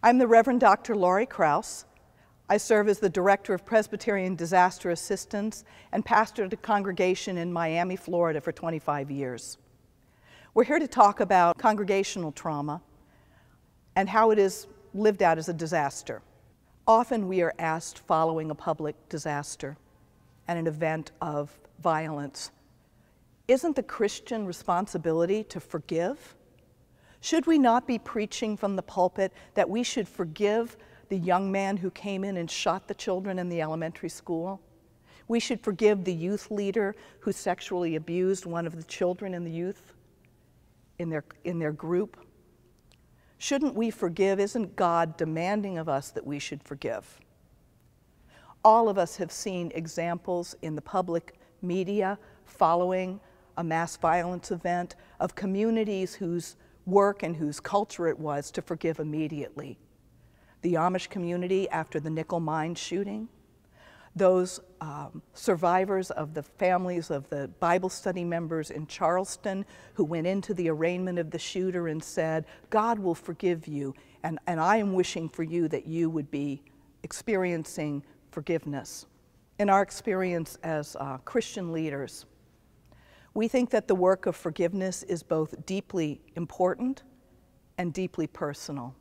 I'm the Reverend Dr. Laurie Krause. I serve as the Director of Presbyterian Disaster Assistance and pastored a congregation in Miami, Florida for 25 years. We're here to talk about congregational trauma and how it is lived out as a disaster. Often we are asked following a public disaster and an event of violence, isn't the Christian responsibility to forgive? Should we not be preaching from the pulpit that we should forgive the young man who came in and shot the children in the elementary school? We should forgive the youth leader who sexually abused one of the children in the youth in their group? Shouldn't we forgive? Isn't God demanding of us that we should forgive? All of us have seen examples in the public media following a mass violence event of communities whose work and whose culture it was to forgive immediately. The Amish community after the nickel mine shooting, those survivors of the families of the Bible study members in Charleston who went into the arraignment of the shooter and said, God will forgive you, and I am wishing for you that you would be experiencing forgiveness. In our experience as Christian leaders, we think that the work of forgiveness is both deeply important and deeply personal.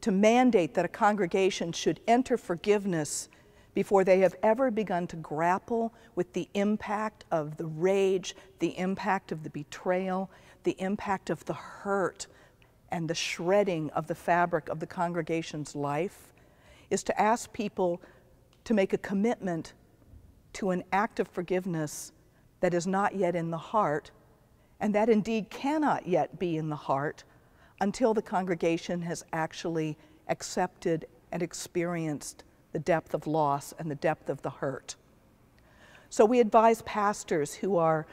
To mandate that a congregation should enter forgiveness before they have ever begun to grapple with the impact of the rage, the impact of the betrayal, the impact of the hurt, and the shredding of the fabric of the congregation's life, is to ask people to make a commitment to an act of forgiveness that is not yet in the heart, and that indeed cannot yet be in the heart until the congregation has actually accepted and experienced the depth of loss and the depth of the hurt. So we advise pastors who are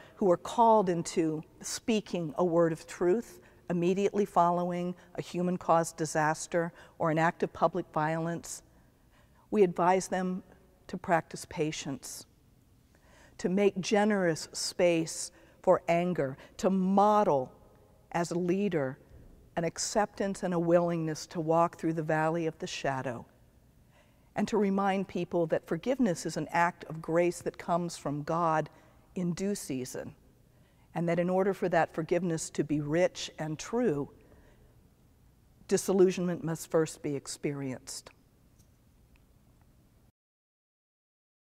called into speaking a word of truth immediately following a human-caused disaster or an act of public violence. We advise them to practice patience, to make generous space for anger, to model as a leader an acceptance and a willingness to walk through the valley of the shadow, and to remind people that forgiveness is an act of grace that comes from God in due season, and that in order for that forgiveness to be rich and true, disillusionment must first be experienced.